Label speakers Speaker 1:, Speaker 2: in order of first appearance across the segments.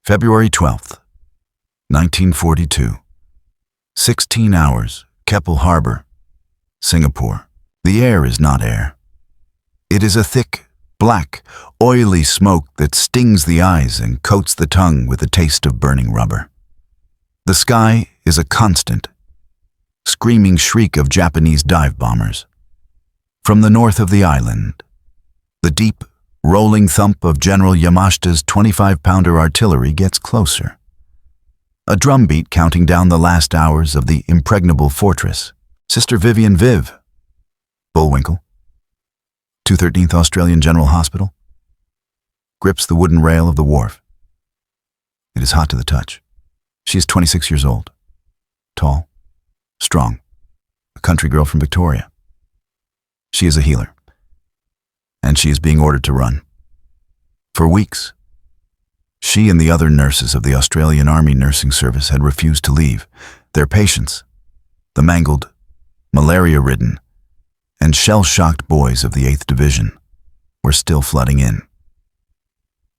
Speaker 1: February 12th, 1942. 16 hours, Keppel Harbor, Singapore. The air is not air. It is a thick, black, oily smoke that stings the eyes and coats the tongue with the taste of burning rubber. The sky is a constant, screaming shriek of Japanese dive bombers. From the north of the island, the deep, rolling thump of General Yamashita's 25-pounder artillery gets closer. A drumbeat counting down the last hours of the impregnable fortress. Sister Vivian Bullwinkel, 213th Australian General Hospital, grips the wooden rail of the wharf. It is hot to the touch. She is 26 years old, tall, strong, a country girl from Victoria. She is a healer, and she is being ordered to run. For weeks, she and the other nurses of the Australian Army Nursing Service had refused to leave. Their patients, the mangled, malaria-ridden, and shell-shocked boys of the 8th Division, were still flooding in.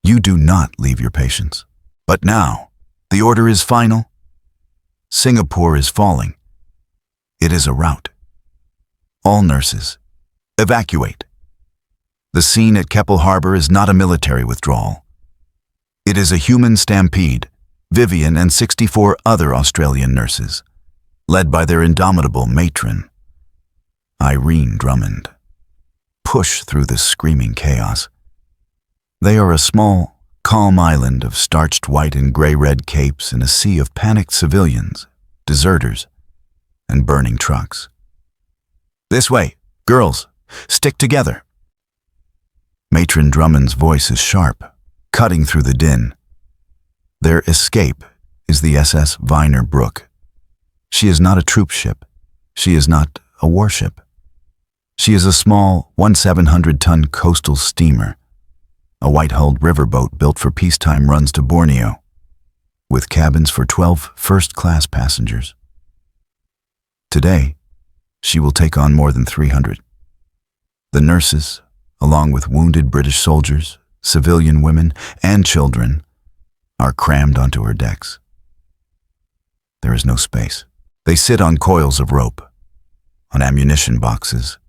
Speaker 1: You do not leave your patients. But now, the order is final. Singapore is falling. It is a rout. All nurses, evacuate. The scene at Keppel Harbor is not a military withdrawal. It is a human stampede. Vivian and 64 other Australian nurses, led by their indomitable matron, Irene Drummond, push through the screaming chaos. They are a small, calm island of starched white and gray-red capes in a sea of panicked civilians, deserters, and burning trucks. This way, girls, stick together. Matron Drummond's voice is sharp, cutting through the din. Their escape is the SS Vyner Brooke. She is not a troop ship. She is not a warship. She is a small 1,700-ton coastal steamer, a white-hulled riverboat built for peacetime runs to Borneo, with cabins for 12 first-class passengers. Today, she will take on more than 300. The nurses, along with wounded British soldiers, civilian women, and children, are crammed onto her decks. There is no space. They sit on coils of rope, on ammunition boxes,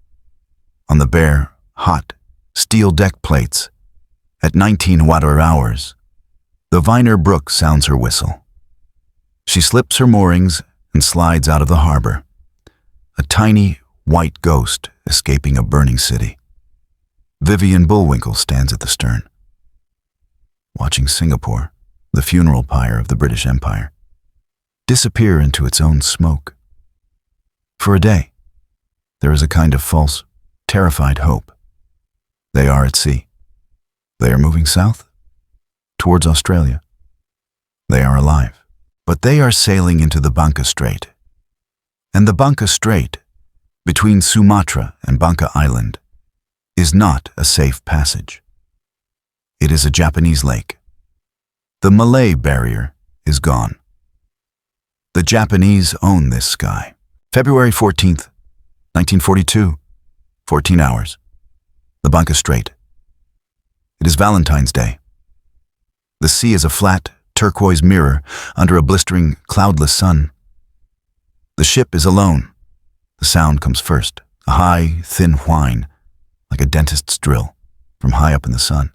Speaker 1: on the bare, hot, steel deck plates. At 19 water hours, the Vyner Brooke sounds her whistle. She slips her moorings and slides out of the harbor, a tiny, white ghost escaping a burning city. Vivian Bullwinkel stands at the stern, watching Singapore, the funeral pyre of the British Empire, disappear into its own smoke. For a day, there is a kind of false, terrified hope. They are at sea. They are moving south, towards Australia. They are alive, but they are sailing into the Banka Strait. And the Banka Strait, between Sumatra and Banka Island, is not a safe passage. It is a Japanese lake. The Malay barrier is gone. The Japanese own this sky. February 14th, 1942, 14 hours. The Banka Strait. It is Valentine's Day. The sea is a flat, turquoise mirror under a blistering, cloudless sun. The ship is alone. The sound comes first, a high, thin whine, like a dentist's drill, from high up in the sun.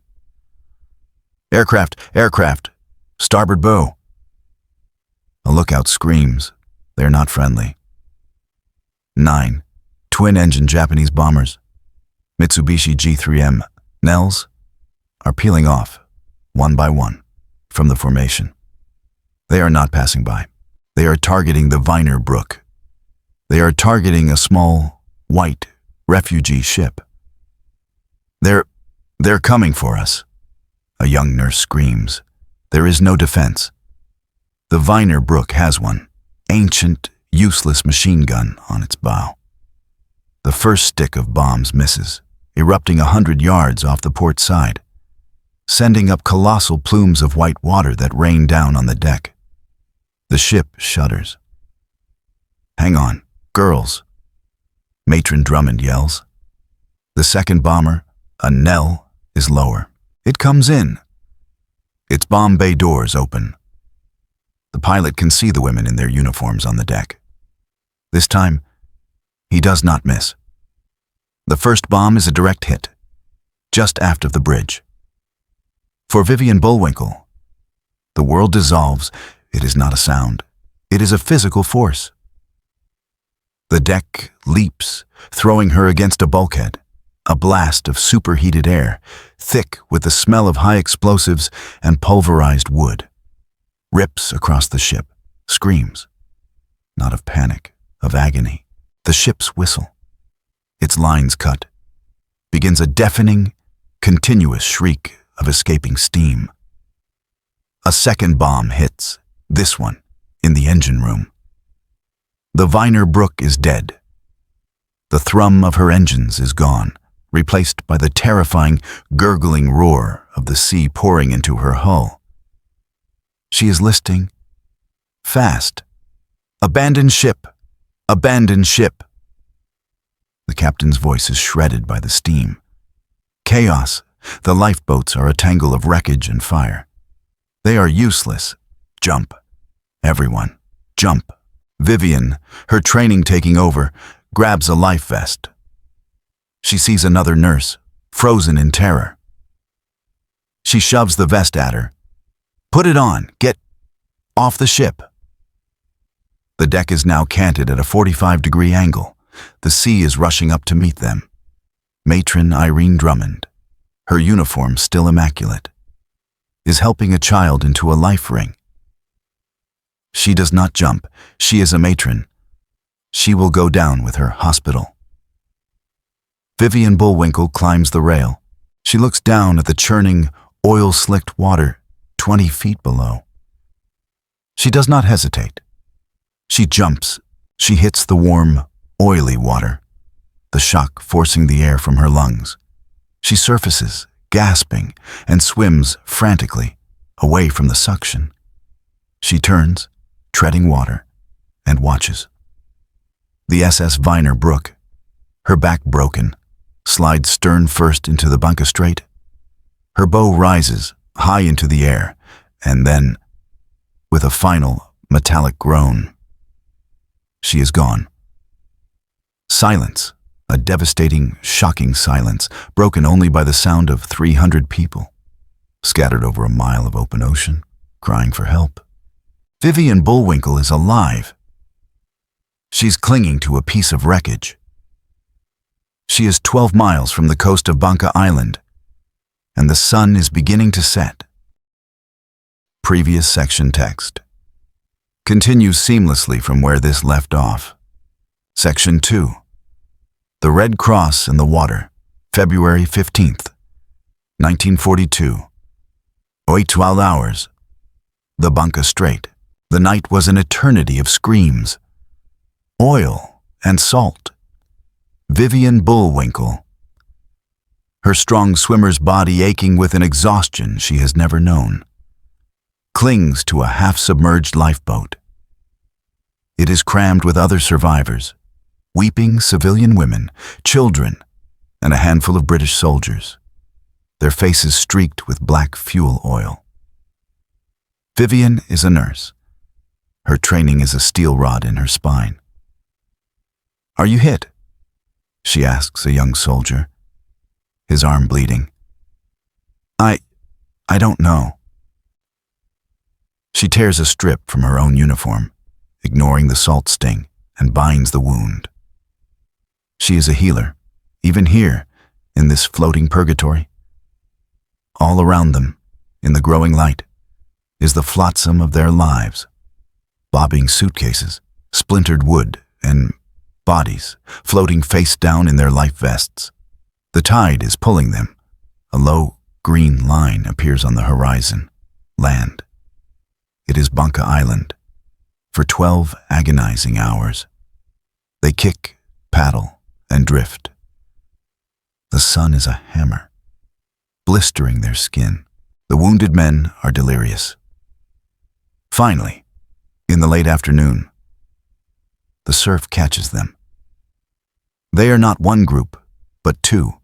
Speaker 1: Aircraft, aircraft, starboard bow. A lookout screams. They are not friendly. 9 twin-engine Japanese bombers, Mitsubishi G3M Nels, are peeling off, one by one, from the formation. They are not passing by. They are targeting the Vyner Brooke. They are targeting a small, white, refugee ship. They're coming for us. A young nurse screams. There is no defense. The Vyner Brooke has one, ancient, useless machine gun on its bow. The first stick of bombs misses, erupting 100 yards off the port side, sending up colossal plumes of white water that rain down on the deck. The ship shudders. Hang on, girls, Matron Drummond yells. The second bomber, a Nell, is lower. It comes in. Its bomb bay doors open. The pilot can see the women in their uniforms on the deck. This time, he does not miss. The first bomb is a direct hit, just aft of the bridge. For Vivian Bullwinkel, the world dissolves. It is not a sound. It is a physical force. The deck leaps, throwing her against a bulkhead. A blast of superheated air, thick with the smell of high explosives and pulverized wood, rips across the ship, screams, not of panic, of agony. The ship's whistle, its lines cut, begins a deafening, continuous shriek of escaping steam. A second bomb hits, this one, in the engine room. The Vyner Brooke is dead. The thrum of her engines is gone, replaced by the terrifying, gurgling roar of the sea pouring into her hull. She is listing, fast. Abandon ship! Abandon ship! The captain's voice is shredded by the steam. Chaos. The lifeboats are a tangle of wreckage and fire. They are useless. Jump. Everyone, jump. Vivian, her training taking over, grabs a life vest. She sees another nurse, frozen in terror. She shoves the vest at her. Put it on. Get off the ship. The deck is now canted at a 45-degree angle. The sea is rushing up to meet them. Matron Irene Drummond, her uniform still immaculate, is helping a child into a life ring. She does not jump. She is a matron. She will go down with her hospital. Vivian Bullwinkel climbs the rail. She looks down at the churning, oil-slicked water 20 feet below. She does not hesitate. She jumps. She hits the warm, oily water, the shock forcing the air from her lungs. She surfaces, gasping, and swims frantically, away from the suction. She turns, treading water, and watches. The SS Vyner Brooke, her back broken, slides stern first into the Banka Strait. Her bow rises high into the air, and then, with a final metallic groan, she is gone. Silence, a devastating, shocking silence, broken only by the sound of 300 people, scattered over a mile of open ocean, crying for help. Vivian Bullwinkel is alive. She's clinging to a piece of wreckage. She is 12 miles from the coast of Banka Island, and the sun is beginning to set. Previous section text continues seamlessly from where this left off. Section 2. The Red Cross in the Water, February 15th, 1942. 12 hours. The Banka Strait. The night was an eternity of screams. Oil and salt. Vivian Bullwinkel. Her strong swimmer's body aching with an exhaustion she has never known, clings to a half-submerged lifeboat. It is crammed with other survivors, weeping civilian women, children, and a handful of British soldiers, their faces streaked with black fuel oil. Vivian is a nurse. Her training is a steel rod in her spine. "Are you hit?" she asks a young soldier, his arm bleeding. I don't know." She tears a strip from her own uniform, ignoring the salt sting, and binds the wound. She is a healer, even here, in this floating purgatory. All around them, in the growing light, is the flotsam of their lives, bobbing suitcases, splintered wood, and bodies floating face down in their life vests. The tide is pulling them. A low, green line appears on the horizon. Land. It is Banka Island. For 12 agonizing hours, they kick, paddle, and drift. The sun is a hammer, blistering their skin. The wounded men are delirious. Finally, in the late afternoon, the surf catches them. They are not one group, but two,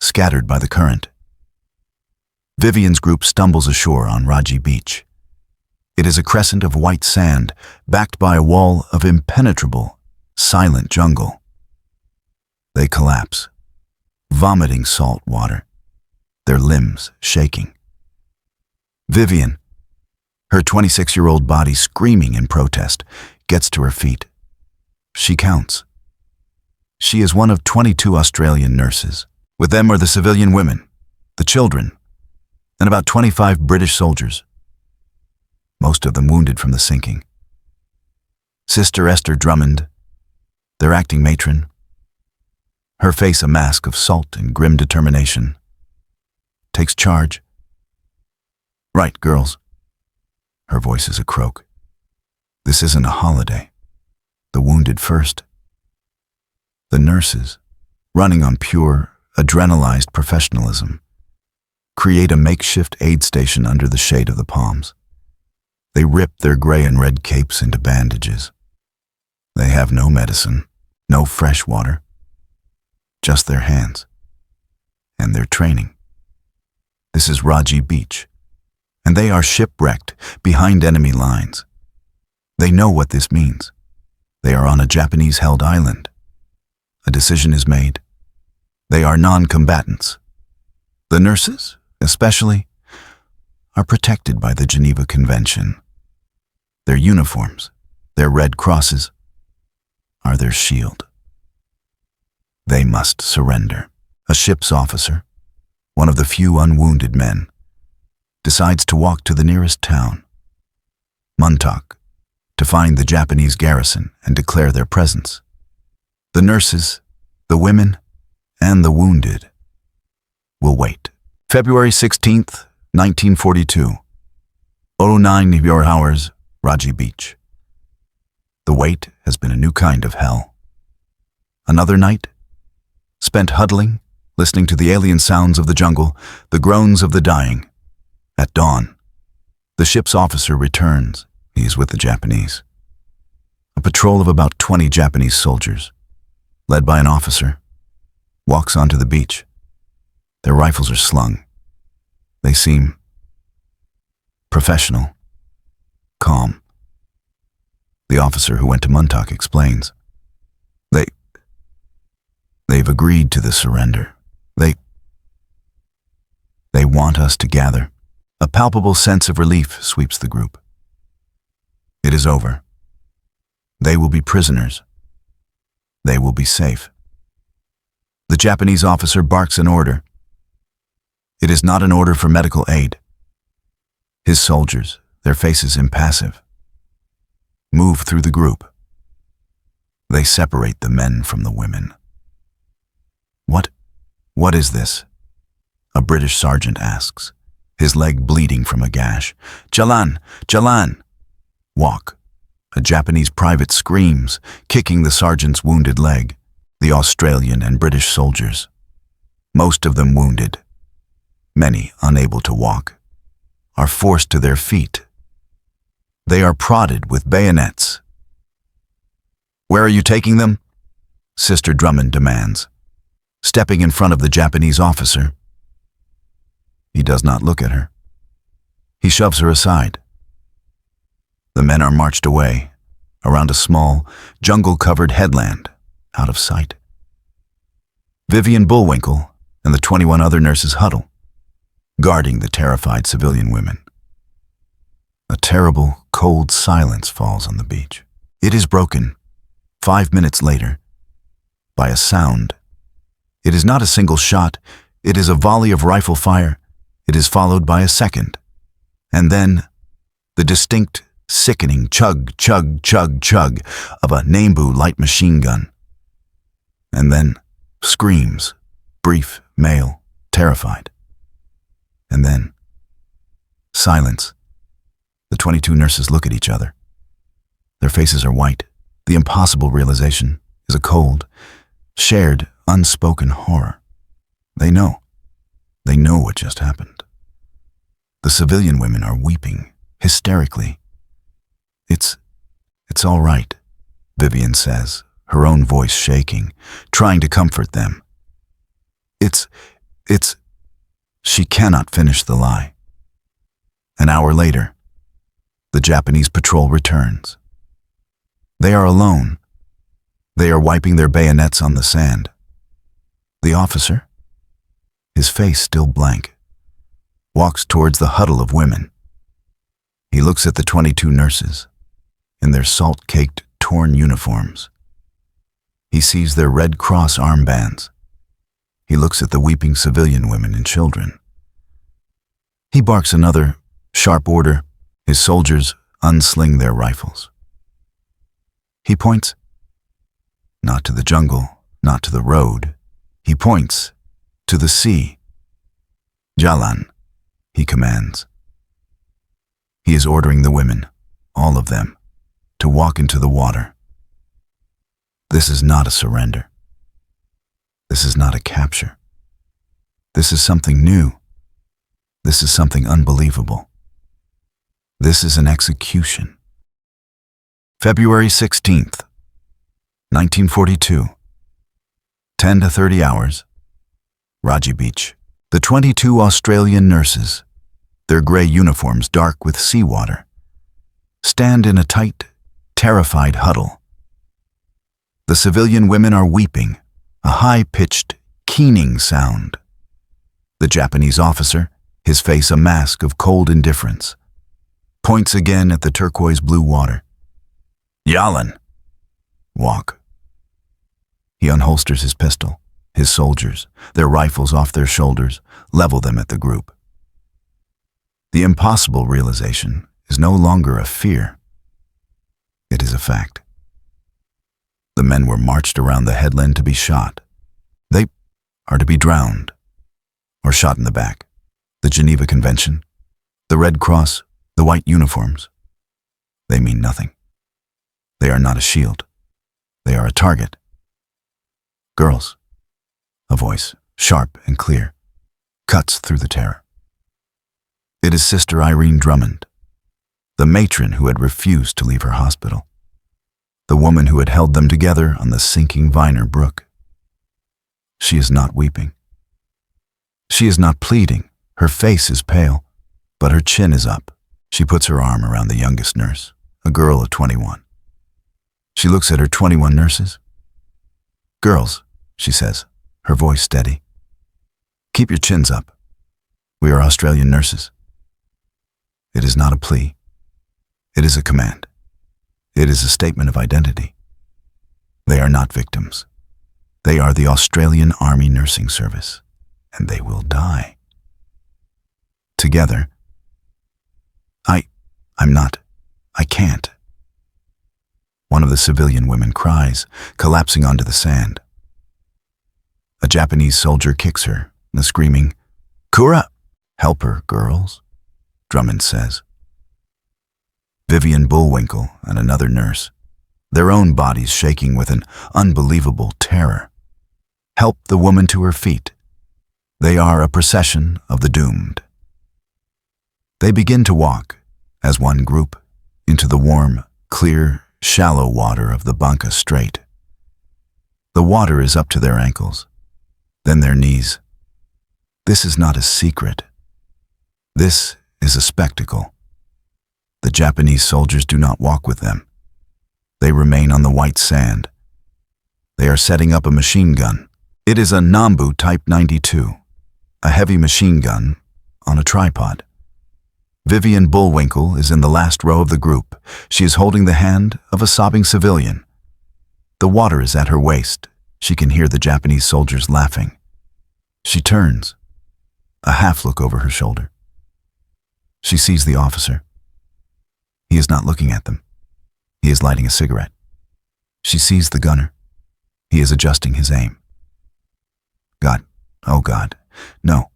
Speaker 1: scattered by the current. Vivian's group stumbles ashore on Raji Beach. It is a crescent of white sand, backed by a wall of impenetrable, silent jungle. They collapse, vomiting salt water, their limbs shaking. Vivian, her 26-year-old body screaming in protest, gets to her feet. She counts. She is one of 22 Australian nurses. With them are the civilian women, the children, and about 25 British soldiers, most of them wounded from the sinking. Sister Esther Drummond, their acting matron, her face a mask of salt and grim determination, takes charge. "Right, girls." Her voice is a croak. "This isn't a holiday. The wounded first." The nurses, running on pure, adrenalized professionalism, create a makeshift aid station under the shade of the palms. They rip their gray and red capes into bandages. They have no medicine, no fresh water, just their hands and their training. This is Raji Beach, and they are shipwrecked behind enemy lines. They know what this means. They are on a Japanese-held island. A decision is made. They are non-combatants. The nurses, especially, are protected by the Geneva Convention. Their uniforms, their red crosses, are their shield. They must surrender. A ship's officer, one of the few unwounded men, decides to walk to the nearest town, Muntok, to find the Japanese garrison and declare their presence. The nurses, the women, and the wounded will wait. February 16th, 1942, 09 hours, Raji Beach. The wait has been a new kind of hell. Another night, spent huddling, listening to the alien sounds of the jungle, the groans of the dying. At dawn, the ship's officer returns. He is with the Japanese. A patrol of about 20 Japanese soldiers, led by an officer, walks onto the beach. Their rifles are slung. They seem professional, calm. The officer who went to Muntok explains. They've agreed to the surrender. They want us to gather. A palpable sense of relief sweeps the group. It is over. They will be prisoners. They will be safe. The Japanese officer barks an order. It is not an order for medical aid. His soldiers, their faces impassive, move through the group. They separate the men from the women. What is this? A British sergeant asks, his leg bleeding from a gash. "Jalan! Jalan!" Walk. A Japanese private screams, kicking the sergeant's wounded leg. The Australian and British soldiers, most of them wounded, many unable to walk, are forced to their feet. They are prodded with bayonets. "Where are you taking them?" Sister Drummond demands, stepping in front of the Japanese officer. He does not look at her. He shoves her aside. The men are marched away, around a small, jungle-covered headland, out of sight. Vivian Bullwinkel and the 21 other nurses huddle, guarding the terrified civilian women. A terrible, cold silence falls on the beach. It is broken, 5 minutes later, by a sound. It is not a single shot. It is a volley of rifle fire. It is followed by a second. And then, the distinct, sickening chug, chug, chug, chug of a Nambu light machine gun. And then, screams, brief, male, terrified. And then, silence. The 22 nurses look at each other. Their faces are white. The impossible realization is a cold, shared, unspoken horror. They know. They know what just happened. The civilian women are weeping, hysterically. It's all right, Vivian says, her own voice shaking, trying to comfort them. It's... she cannot finish the lie. An hour later, the Japanese patrol returns. They are alone. They are wiping their bayonets on the sand. The officer, his face still blank, walks towards the huddle of women. He looks at the 22 nurses in their salt-caked, torn uniforms. He sees their Red Cross armbands. He looks at the weeping civilian women and children. He barks another sharp order. His soldiers unsling their rifles. He points, not to the jungle, not to the road. He points to the sea. Jalan, he commands. He is ordering the women, all of them, to walk into the water. This is not a surrender. This is not a capture. This is something new. This is something unbelievable. This is an execution. February 16th, 1942. 10 to 30 hours. Raji Beach. The 22 Australian nurses, their grey uniforms dark with seawater, stand in a tight, terrified huddle. The civilian women are weeping, a high-pitched, keening sound. The Japanese officer, his face a mask of cold indifference, points again at the turquoise-blue water. Yalan. Walk. He unholsters his pistol. His soldiers, their rifles off their shoulders, level them at the group. The impossible realization is no longer a fear. It is a fact. The men were marched around the headland to be shot. They are to be drowned or shot in the back. The Geneva Convention, the Red Cross, the white uniforms, they mean nothing. They are not a shield. They are a target. Girls, a voice, sharp and clear, cuts through the terror. It is Sister Irene Drummond, the matron who had refused to leave her hospital, the woman who had held them together on the sinking Vyner Brooke. She is not weeping. She is not pleading. Her face is pale, but her chin is up. She puts her arm around the youngest nurse, a girl of 21. She looks at her 21 nurses. Girls, she says, her voice steady. Keep your chins up. We are Australian nurses. It is not a plea. It is a command. It is a statement of identity. They are not victims. They are the Australian Army Nursing Service, and they will die. Together, I can't. One of the civilian women cries, collapsing onto the sand. A Japanese soldier kicks her, screaming, "Kura! Help her, girls," Drummond says. Vivian Bullwinkel and another nurse, their own bodies shaking with an unbelievable terror, help the woman to her feet. They are a procession of the doomed. They begin to walk, as one group, into the warm, clear, shallow water of the Banka Strait. The water is up to their ankles, then their knees. This is not a secret. This is a spectacle. The Japanese soldiers do not walk with them. They remain on the white sand. They are setting up a machine gun. It is a Nambu Type 92, a heavy machine gun on a tripod. Vivian Bullwinkel is in the last row of the group. She is holding the hand of a sobbing civilian. The water is at her waist. She can hear the Japanese soldiers laughing. She turns, a half look over her shoulder. She sees the officer. He is not looking at them. He is lighting a cigarette. She sees the gunner. He is adjusting his aim. God, oh God, no.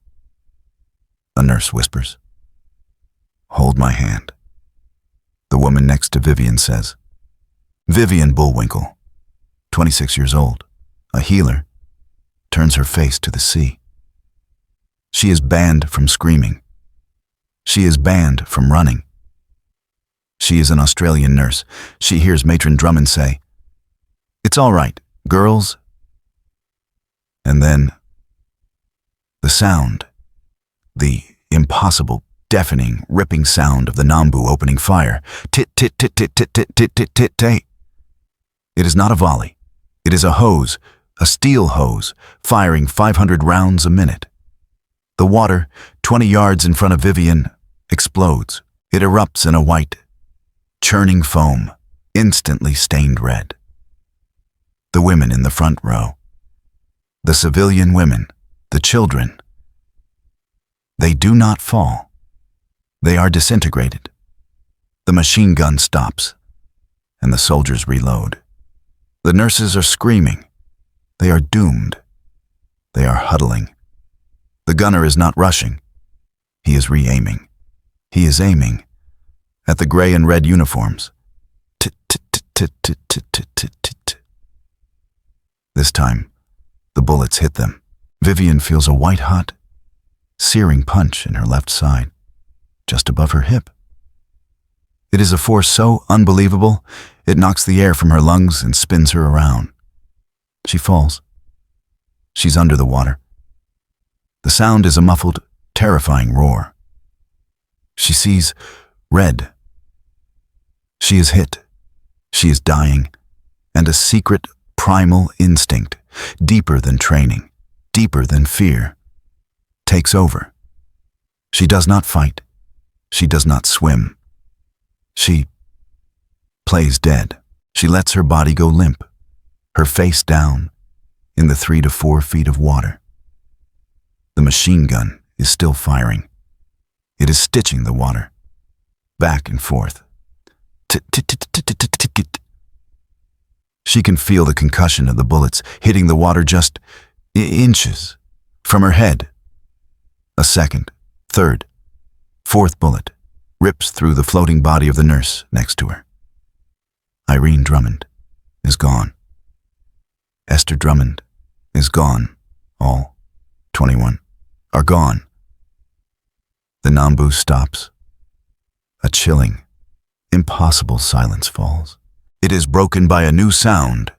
Speaker 1: A nurse whispers. Hold my hand. The woman next to Vivian says. Vivian Bullwinkel, 26 years old, a healer, turns her face to the sea. She is banned from screaming. She is banned from running. She is an Australian nurse. She hears Matron Drummond say, "It's all right, girls." And then, the sound, The impossible, deafening, ripping sound of the Nambu opening fire. Tit, tit, tit, tit, tit, tit, tit, tit, tit, tit. It is not a volley. It is a hose, a steel hose, firing 500 rounds a minute. The water, 20 yards in front of Vivian, explodes. It erupts in a white, churning foam, instantly stained red. The women in the front row, the civilian women, the children, they do not fall. They are disintegrated. The machine gun stops, and the soldiers reload. The nurses are screaming. They are doomed. They are huddling. The gunner is not rushing. He is re-aiming. He is aiming at the gray and red uniforms. This time, the bullets hit them. Vivian feels a white-hot, searing punch in her left side, just above her hip. It is a force so unbelievable, it knocks the air from her lungs and spins her around. She falls. She's under the water. The sound is a muffled, terrifying roar. She sees red. She is hit. She is dying, and a secret, primal instinct, deeper than training, deeper than fear, takes over. She does not fight. She does not swim. She plays dead. She lets her body go limp, her face down in the 3 to 4 feet of water. The machine gun is still firing. It is stitching the water, back and forth. She can feel the concussion of the bullets hitting the water just inches from her head. A second, third, fourth bullet rips through the floating body of the nurse next to her. Irene Drummond is gone. Esther Drummond is gone. All 21 are gone. The Nambu stops. A chilling, impossible silence falls. It is broken by a new sound,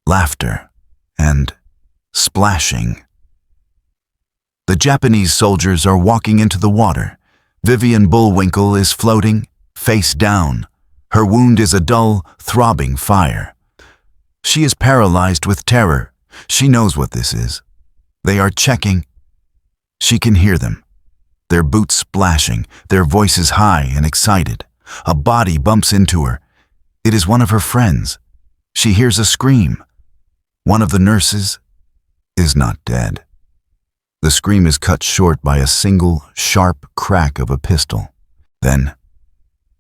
Speaker 1: laughter and splashing. The Japanese soldiers are walking into the water. Vivian Bullwinkel is floating, face down. Her wound is a dull, throbbing fire. She is paralyzed with terror. She knows what this is. They are checking. She can hear them. Their boots splashing, their voices high and excited. A body bumps into her. It is one of her friends. She hears a scream. One of the nurses is not dead. The scream is cut short by a single, sharp crack of a pistol. Then,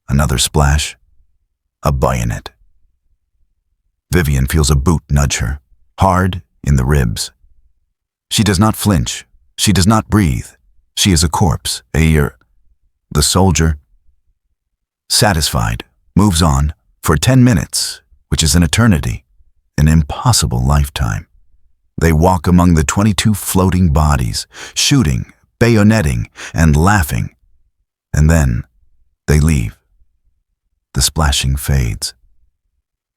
Speaker 1: another splash. A bayonet. Vivian feels a boot nudge her, hard in the ribs. She does not flinch. She does not breathe. She is a corpse. The soldier, satisfied, moves on for 10 minutes, which is an eternity, an impossible lifetime. They walk among the 22 floating bodies, shooting, bayoneting, and laughing. And then they leave. The splashing fades.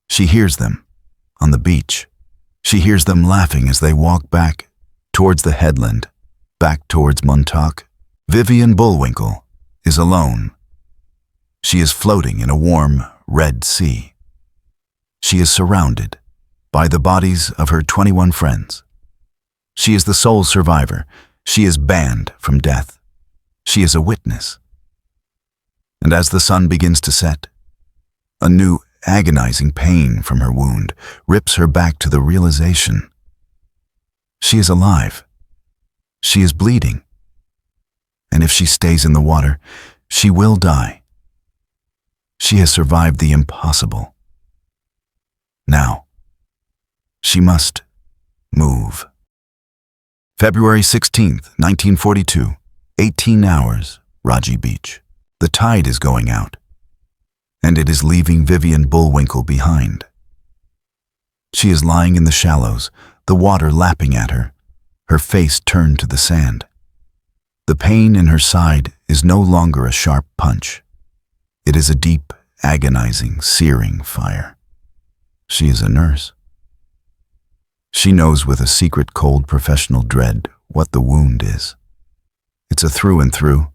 Speaker 1: She hears them on the beach. She hears them laughing as they walk back towards the headland, back towards Montauk. Vivian Bullwinkel is alone. She is floating in a warm, red sea. She is surrounded by the bodies of her 21 friends. She is the sole survivor. She is banned from death. She is a witness. And as the sun begins to set, a new agonizing pain from her wound rips her back to the realization. She is alive. She is bleeding. And if she stays in the water, she will die. She has survived the impossible. Now, she must move. February 16th, 1942, 18 hours, Raji Beach. The tide is going out, and it is leaving Vivian Bullwinkel behind. She is lying in the shallows, the water lapping at her, her face turned to the sand. The pain in her side is no longer a sharp punch. It is a deep, agonizing, searing fire. She is a nurse. She knows with a secret, cold, professional dread what the wound is. It's a through and through.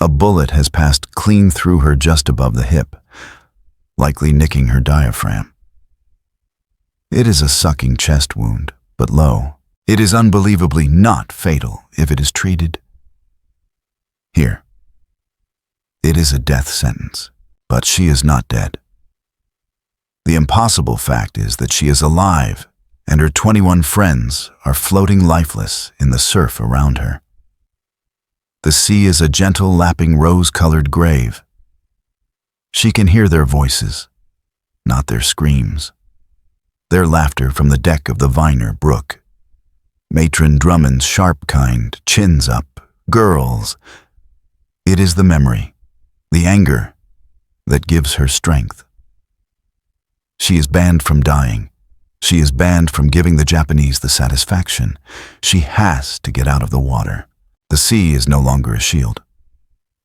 Speaker 1: A bullet has passed clean through her just above the hip, likely nicking her diaphragm. It is a sucking chest wound, but lo, it is unbelievably not fatal if it is treated. Here. It is a death sentence, but she is not dead. The impossible fact is that she is alive, and her 21 friends are floating lifeless in the surf around her. The sea is a gentle, lapping, rose-colored grave. She can hear their voices, not their screams. Their laughter from the deck of the Vyner Brooke. Matron Drummond's sharp kind, chins up, girls. It is the memory, the anger, that gives her strength. She is banned from dying. She is banned from giving the Japanese the satisfaction. She has to get out of the water. The sea is no longer a shield.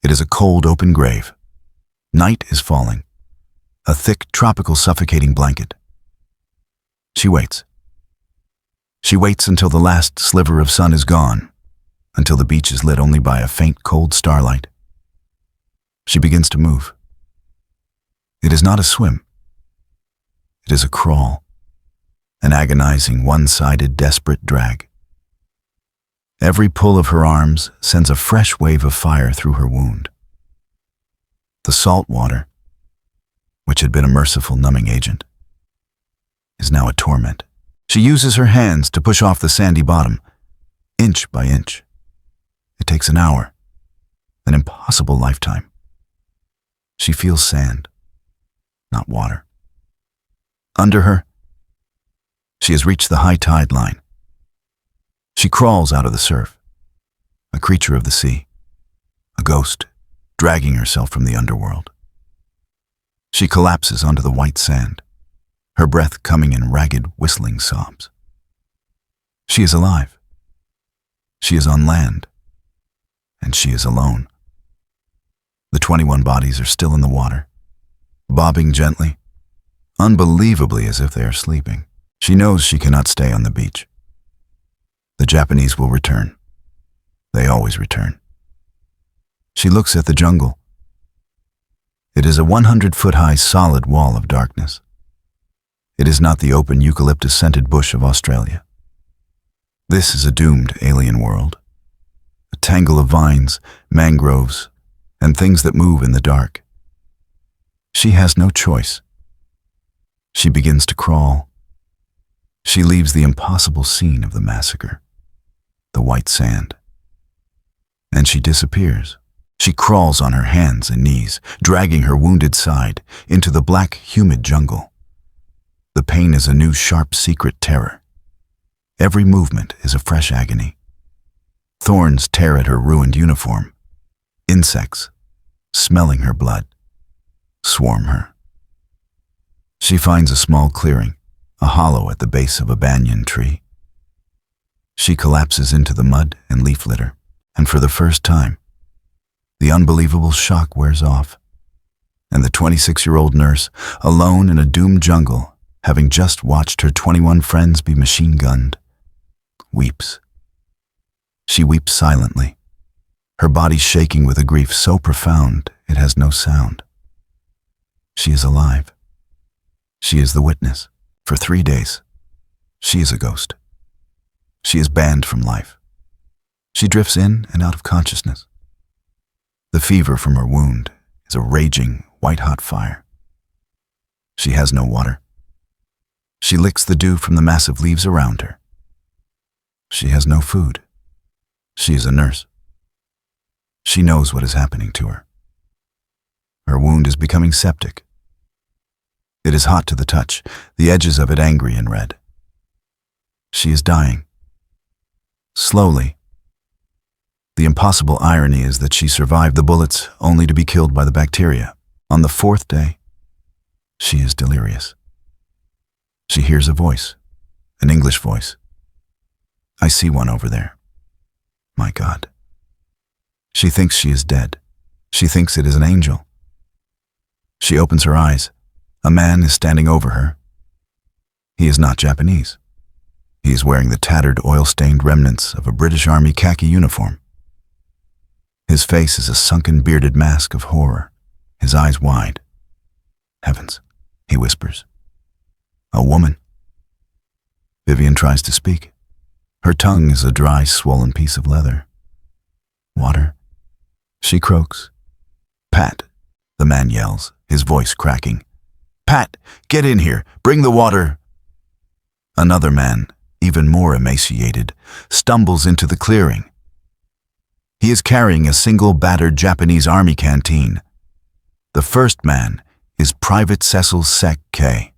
Speaker 1: It is a cold, open grave. Night is falling. A thick, tropical, suffocating blanket. She waits. She waits until the last sliver of sun is gone, until the beach is lit only by a faint, cold starlight. She begins to move. It is not a swim. It is a crawl, an agonizing, one-sided, desperate drag. Every pull of her arms sends a fresh wave of fire through her wound. The salt water, which had been a merciful numbing agent, is now a torment. She uses her hands to push off the sandy bottom, inch by inch. It takes an hour, an impossible lifetime. She feels sand, not water. Under her, she has reached the high tide line. She crawls out of the surf, a creature of the sea, a ghost, dragging herself from the underworld. She collapses onto the white sand, her breath coming in ragged, whistling sobs. She is alive. She is on land, and she is alone. The 21 bodies are still in the water, bobbing gently, unbelievably as if they are sleeping. She knows she cannot stay on the beach. The Japanese will return. They always return. She looks at the jungle. It is a 100-foot-high solid wall of darkness. It is not the open eucalyptus-scented bush of Australia. This is a doomed alien world. A tangle of vines, mangroves, and things that move in the dark. She has no choice. She begins to crawl. She leaves the impossible scene of the massacre, the white sand, and she disappears. She crawls on her hands and knees, dragging her wounded side into the black, humid jungle. The pain is a new, sharp, secret terror. Every movement is a fresh agony. Thorns tear at her ruined uniform. Insects, smelling her blood, swarm her. She finds a small clearing, a hollow at the base of a banyan tree. She collapses into the mud and leaf litter, and for the first time, the unbelievable shock wears off, and the 26-year-old nurse, alone in a doomed jungle, having just watched her 21 friends be machine-gunned, weeps. She weeps silently, her body shaking with a grief so profound it has no sound. She is alive. She is the witness. For 3 days, she is a ghost. She is banned from life. She drifts in and out of consciousness. The fever from her wound is a raging, white-hot fire. She has no water. She licks the dew from the massive leaves around her. She has no food. She is a nurse. She knows what is happening to her. Her wound is becoming septic. It is hot to the touch, the edges of it angry and red. She is dying. Slowly. The impossible irony is that she survived the bullets only to be killed by the bacteria. On the 4th day, she is delirious. She hears a voice, an English voice. I see one over there. My God. She thinks she is dead. She thinks it is an angel. She opens her eyes. A man is standing over her. He is not Japanese. He is wearing the tattered, oil-stained remnants of a British Army khaki uniform. His face is a sunken, bearded mask of horror, his eyes wide. Heavens, he whispers. A woman. Vivian tries to speak. Her tongue is a dry, swollen piece of leather. Water? She croaks. Pat, the man yells, his voice cracking. Pat, get in here. Bring the water. Another man, even more emaciated, stumbles into the clearing. He is carrying a single battered Japanese army canteen. The first man is Private Cecil Sek K,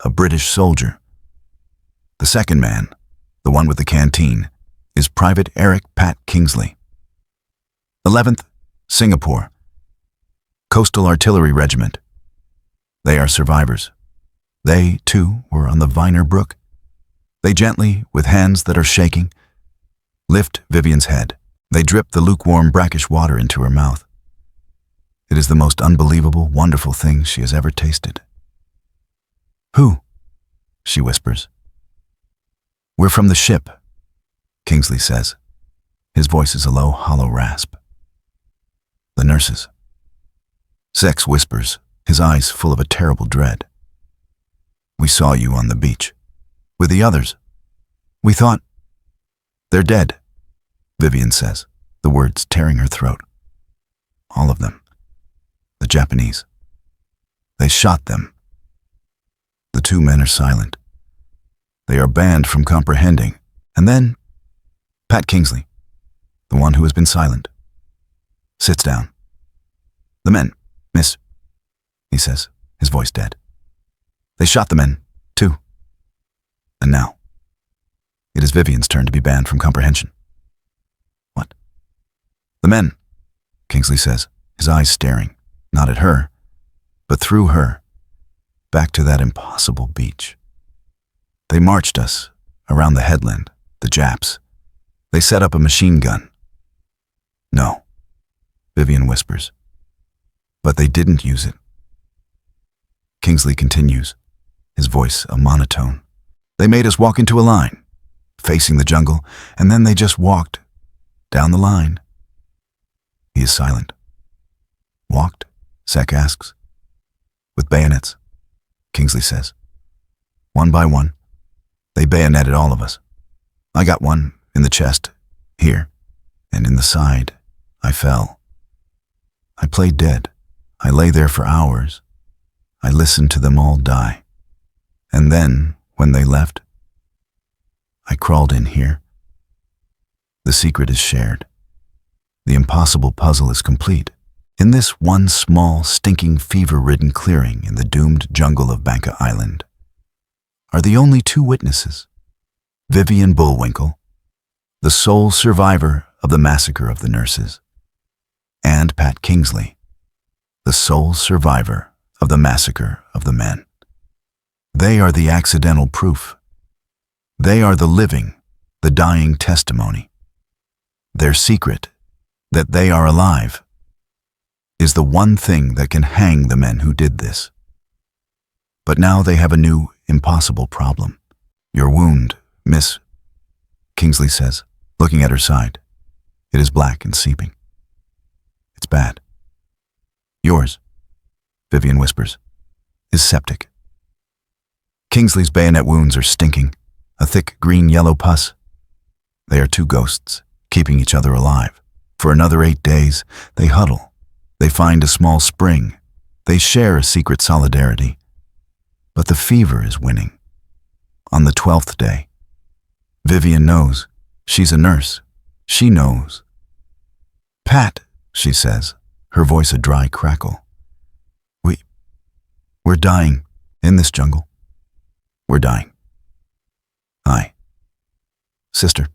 Speaker 1: a British soldier. The second man, the one with the canteen, is Private Eric Pat Kingsley. 11th, Singapore. Coastal Artillery Regiment. They are survivors. They, too, were on the Vyner Brooke. They gently, with hands that are shaking, lift Vivian's head. They drip the lukewarm, brackish water into her mouth. It is the most unbelievable, wonderful thing she has ever tasted. Who? She whispers. We're from the ship, Kingsley says. His voice is a low, hollow rasp. The nurses. Sex whispers, his eyes full of a terrible dread. We saw you on the beach. With the others. We thought... They're dead, Vivian says, the words tearing her throat. All of them. The Japanese. They shot them. The two men are silent. They are banned from comprehending. And then, Pat Kingsley, the one who has been silent, sits down. The men, miss, he says, his voice dead. They shot the men, too. And now, it is Vivian's turn to be banned from comprehension. What? The men, Kingsley says, his eyes staring, not at her, but through her, back to that impossible beach. They marched us around the headland, the Japs. They set up a machine gun. No, Vivian whispers. But they didn't use it. Kingsley continues, his voice a monotone. They made us walk into a line, facing the jungle, and then they just walked down the line. He is silent. Walked? Sek asks. With bayonets, Kingsley says. One by one, they bayoneted all of us. I got one in the chest, here, and in the side. I fell. I played dead. I lay there for hours. I listened to them all die. And then, when they left, I crawled in here. The secret is shared. The impossible puzzle is complete. In this one small, stinking, fever-ridden clearing in the doomed jungle of Banka Island are the only two witnesses, Vivian Bullwinkel, the sole survivor of the massacre of the nurses, and Pat Kingsley, the sole survivor of the massacre of the men. They are the accidental proof. They are the living, the dying testimony. Their secret, that they are alive, is the one thing that can hang the men who did this. But now they have a new, impossible problem. Your wound, miss, Kingsley says, looking at her side. It is black and seeping. It's bad. Yours, Vivian whispers, is septic. Kingsley's bayonet wounds are stinking, a thick green-yellow pus. They are two ghosts, keeping each other alive. For another 8 days, they huddle. They find a small spring. They share a secret solidarity. But the fever is winning. On the 12th day, Vivian knows. She's a nurse. She knows. Pat, she says, her voice a dry crackle. We're dying in this jungle. We're dying. Aye. Sister,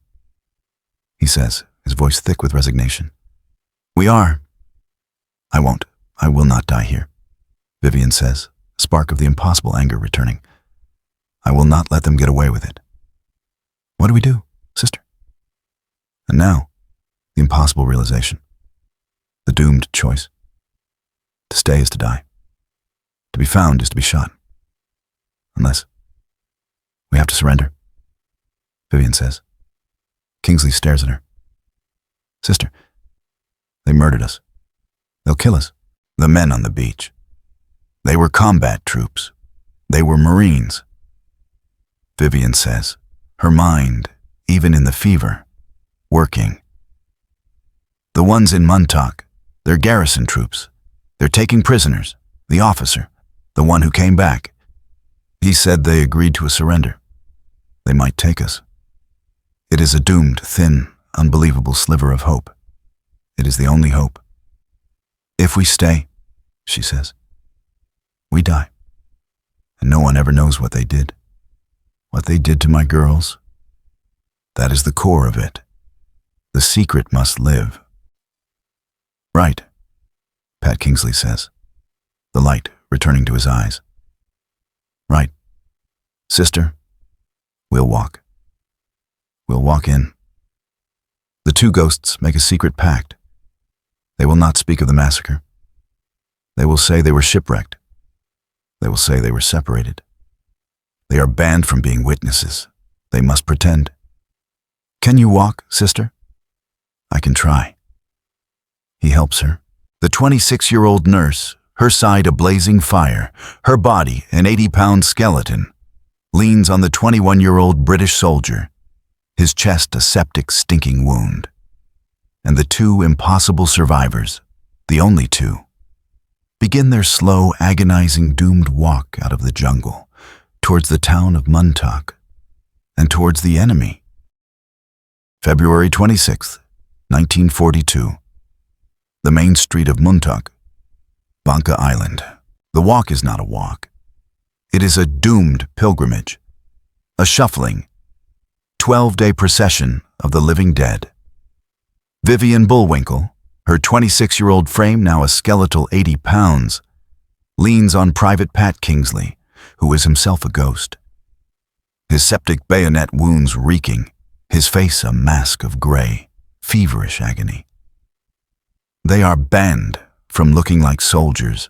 Speaker 1: he says, his voice thick with resignation. We are. I will not die here, Vivian says, a spark of the impossible anger returning. I will not let them get away with it. What do we do, sister? And now, the impossible realization. The doomed choice. To stay is to die. To be found is to be shot. Unless we have to surrender, Vivian says. Kingsley stares at her. Sister, They murdered us. They'll kill us. The men on the beach. They were combat troops. They were Marines. Vivian says, her mind, even in the fever, working. The ones in Montauk, they're garrison troops. They're taking prisoners. The officer, the one who came back. He said they agreed to a surrender. They might take us. It is a doomed, thin, unbelievable sliver of hope. It is the only hope. If we stay, she says, we die. And no one ever knows what they did. What they did to my girls. That is the core of it. The secret must live. Right, Pat Kingsley says, the light returning to his eyes. Right. Sister, we'll walk. We'll walk in. The two ghosts make a secret pact. They will not speak of the massacre. They will say they were shipwrecked. They will say they were separated. They are banned from being witnesses. They must pretend. Can you walk, sister? I can try. He helps her. The 26-year-old nurse, her side a blazing fire, her body an 80-pound skeleton, leans on the 21-year-old British soldier, his chest a septic, stinking wound. And the two impossible survivors, the only two, begin their slow, agonizing, doomed walk out of the jungle, towards the town of Montauk, and towards the enemy. February 26th, 1942. The main street of Montauk, Banka Island. The walk is not a walk. It is a doomed pilgrimage, a shuffling, 12-day procession of the living dead. Vivian Bullwinkel, her 26-year-old frame now a skeletal 80 pounds, leans on Private Pat Kingsley, who is himself a ghost. His septic bayonet wounds reeking, his face a mask of gray, feverish agony. They are banned from looking like soldiers.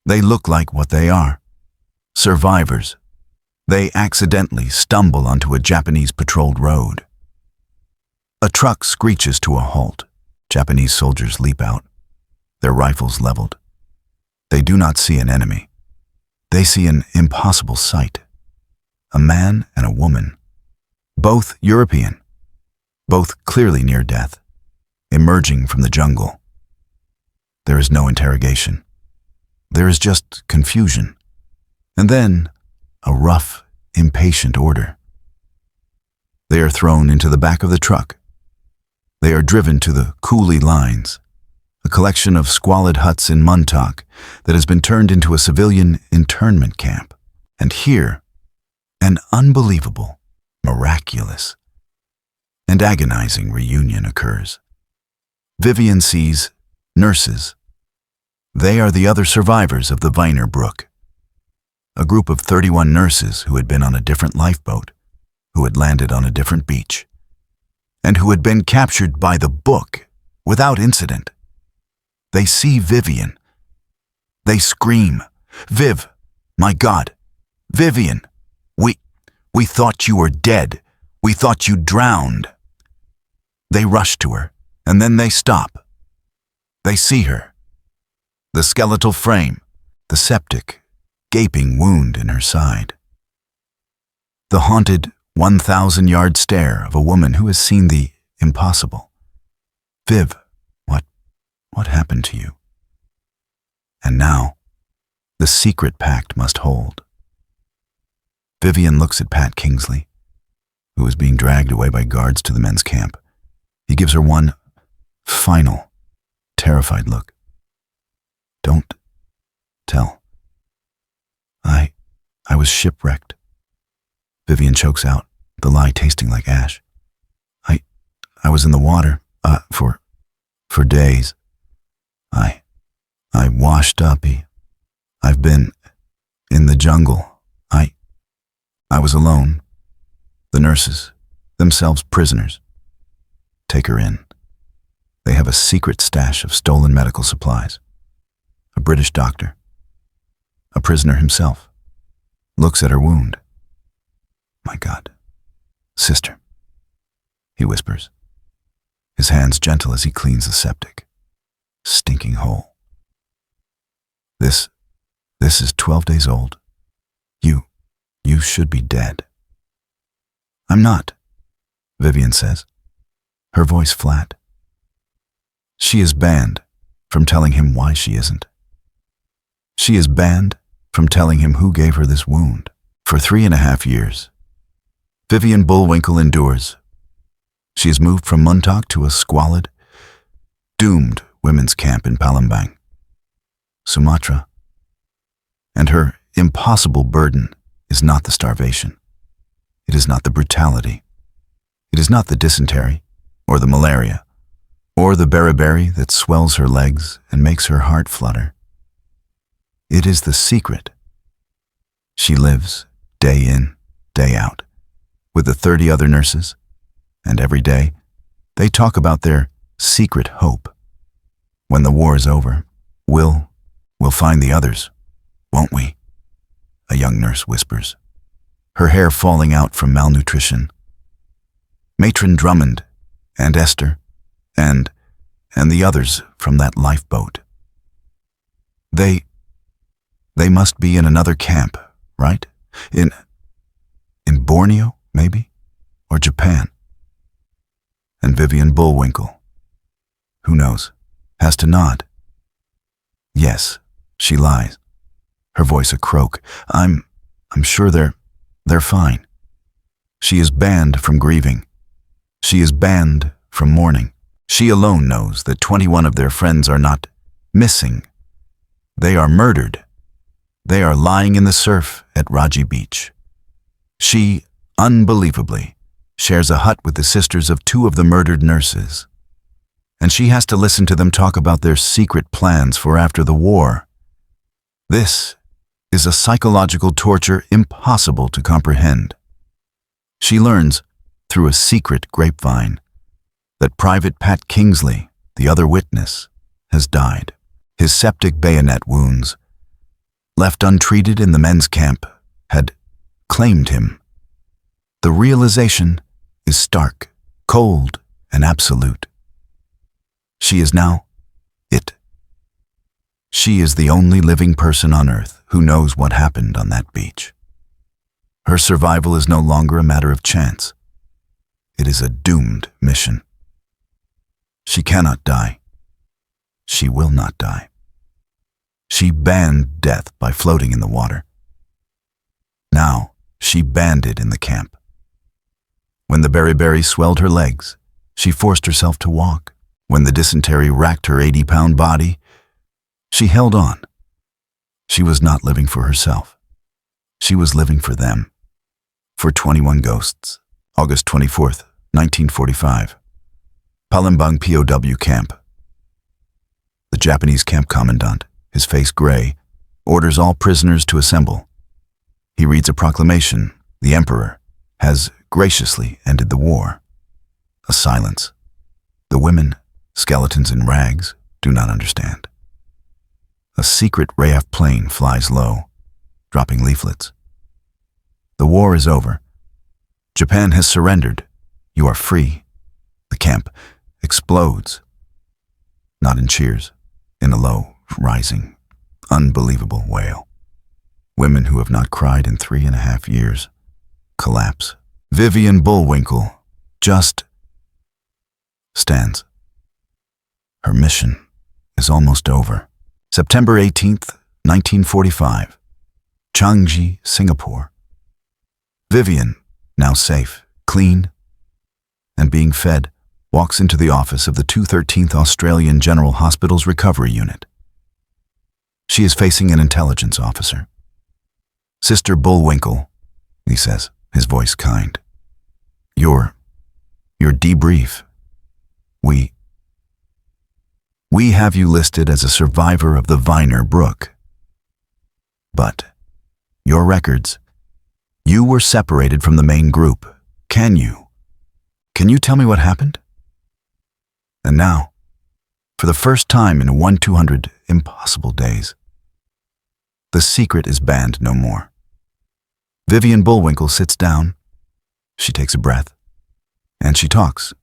Speaker 1: They look like what they are, survivors. They accidentally stumble onto a Japanese patrolled road. A truck screeches to a halt. Japanese soldiers leap out, their rifles leveled. They do not see an enemy. They see an impossible sight. A man and a woman, both European, both clearly near death, emerging from the jungle. There is no interrogation. There is just confusion. And then a rough, impatient order. They are thrown into the back of the truck. They are driven to the coolie lines, a collection of squalid huts in Montauk that has been turned into a civilian internment camp. And here, an unbelievable, miraculous, and agonizing reunion occurs. Vivian sees nurses. They are the other survivors of the Vyner Brooke, a group of 31 nurses who had been on a different lifeboat, who had landed on a different beach, and who had been captured by the book without incident. They see Vivian. They scream, "Viv, my God, Vivian, we thought you were dead. We thought you drowned." They rush to her, and then they stop. They see her. The skeletal frame, the septic, gaping wound in her side. The haunted 1,000-yard stare of a woman who has seen the impossible. "Viv, what happened to you?" And now, the secret pact must hold. Vivian looks at Pat Kingsley, who is being dragged away by guards to the men's camp. He gives her one final, terrified look. "Don't tell. I was shipwrecked." Vivian chokes out, the lie tasting like ash. I was in the water, for days. I washed up. I've been in the jungle. I was alone. The nurses, themselves prisoners. Take her in. They have a secret stash of stolen medical supplies. A British doctor, a prisoner himself, looks at her wound. "My God, sister," he whispers, his hands gentle as he cleans the septic. stinking hole. This is 12 days old. You should be dead. I'm not, Vivian says, her voice flat. She is banned from telling him why she isn't. She is banned from telling him who gave her this wound. For 3.5 years, Vivian Bullwinkel endures. She is moved from Muntok to a squalid, doomed women's camp in Palembang, Sumatra. And her impossible burden is not the starvation. It is not the brutality. It is not the dysentery, or the malaria, or the beriberi that swells her legs and makes her heart flutter. It is the secret. She lives day in, day out, with the 30 other nurses, and every day they talk about their secret hope. When the war is over, we'll find the others, won't we? A young nurse whispers, her hair falling out from malnutrition. Matron Drummond and Esther and the others from that lifeboat. They must be in another camp, right? In Borneo, maybe? Or Japan? And Vivian Bullwinkel, who knows, has to nod. Yes, she lies, her voice a croak. I'm sure they're fine. She is banned from grieving. She is banned from mourning. She alone knows that 21 of their friends are not missing. They are murdered. They are lying in the surf at Raji Beach. She, unbelievably, shares a hut with the sisters of 2 of the murdered nurses. And she has to listen to them talk about their secret plans for after the war. This is a psychological torture impossible to comprehend. She learns, through a secret grapevine, that Private Pat Kingsley, the other witness, has died. His septic bayonet wounds, left untreated in the men's camp, had claimed him. The realization is stark, cold, and absolute. She is now it. She is the only living person on Earth who knows what happened on that beach. Her survival is no longer a matter of chance. It is a doomed mission. She cannot die. She will not die. She banned death by floating in the water. Now she banned it in the camp. When the beriberi swelled her legs, she forced herself to walk. When the dysentery racked her 80-pound body, she held on. She was not living for herself. She was living for them. For 21 ghosts. August 24th, 1945. Palembang POW camp. The Japanese camp commandant, his face gray, orders all prisoners to assemble. He reads a proclamation. The emperor has graciously ended the war. A silence. The women, skeletons in rags, do not understand. A secret RAF plane flies low, dropping leaflets. The war is over. Japan has surrendered. You are free. The camp explodes. Not in cheers, in a low, rising, unbelievable wail. Women who have not cried in 3.5 years collapse. Vivian Bullwinkel just stands. Her mission is almost over. September 18th, 1945. Changi, Singapore. Vivian, now safe, clean, and being fed, walks into the office of the 213th Australian General Hospital's recovery unit. She is facing an intelligence officer. Sister Bullwinkel, he says, his voice kind. Your debrief. We have you listed as a survivor of the Vyner Brooke. But your records, you were separated from the main group. Can you tell me what happened? And now, for the first time in 1/200 impossible days, the secret is banned no more. Vivian Bullwinkel sits down. She takes a breath, and she talks.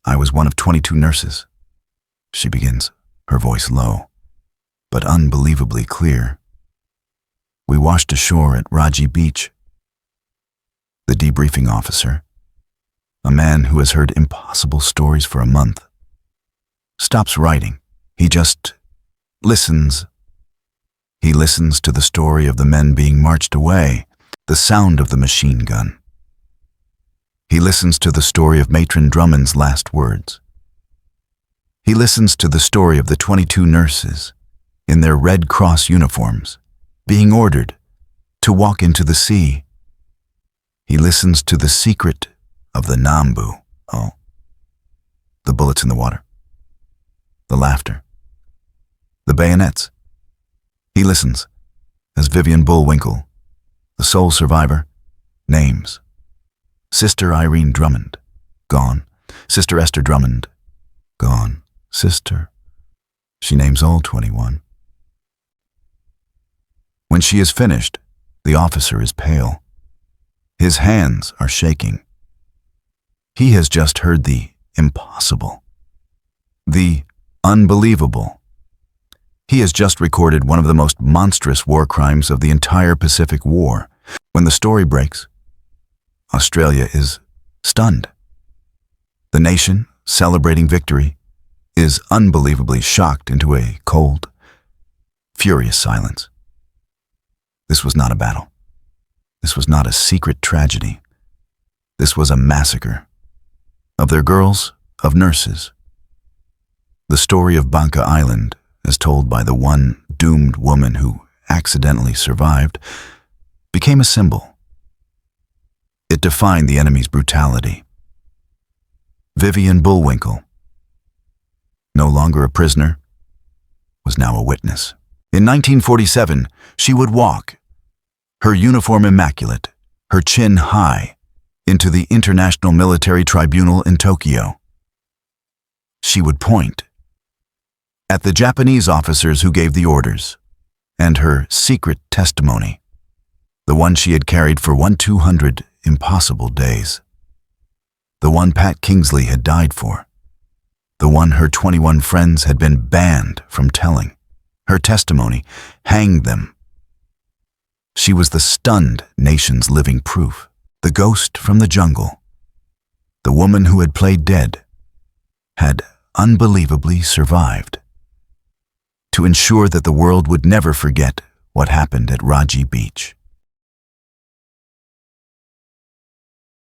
Speaker 1: I was one of 22 nurses. she begins, her voice low, but unbelievably clear. We washed ashore at WWII Beach. The debriefing officer, a man who has heard impossible stories for a month, stops writing. He just listens. He listens to the story of the men being marched away, the sound of the machine gun. He listens to the story of Matron Drummond's last words. He listens to the story of the 22 nurses in their Red Cross uniforms being ordered to walk into the sea. He listens to the secret of the Nambu. Oh, the bullets in the water, the laughter, the bayonets. He listens as Vivian Bullwinkel, the sole survivor, names Sister Irene Drummond, gone. Sister Esther Drummond, gone. Sister. She names all 21. When she is finished, the officer is pale. His hands are shaking. He has just heard the impossible, the unbelievable. He has just recorded one of the most monstrous war crimes of the entire Pacific War. When the story breaks, Australia is stunned. The nation, celebrating victory, is unbelievably shocked into a cold, furious silence. This was not a battle. This was not a secret tragedy. This was a massacre. Of their girls, of nurses. The story of Banka Island, as told by the one doomed woman who accidentally survived, became a symbol. It defined the enemy's brutality. Vivian Bullwinkel, no longer a prisoner, was now a witness. In 1947, she would walk, her uniform immaculate, her chin high, into the International Military Tribunal in Tokyo. She would point at the Japanese officers who gave the orders, and her secret testimony, the one she had carried for 200 impossible days, the one Pat Kingsley had died for, the one her 21 friends had been banned from telling. Her testimony hanged them. She was the stunned nation's living proof, the ghost from the jungle. The woman who had played dead had unbelievably survived. To ensure that the world would never forget what happened at WWII Beach.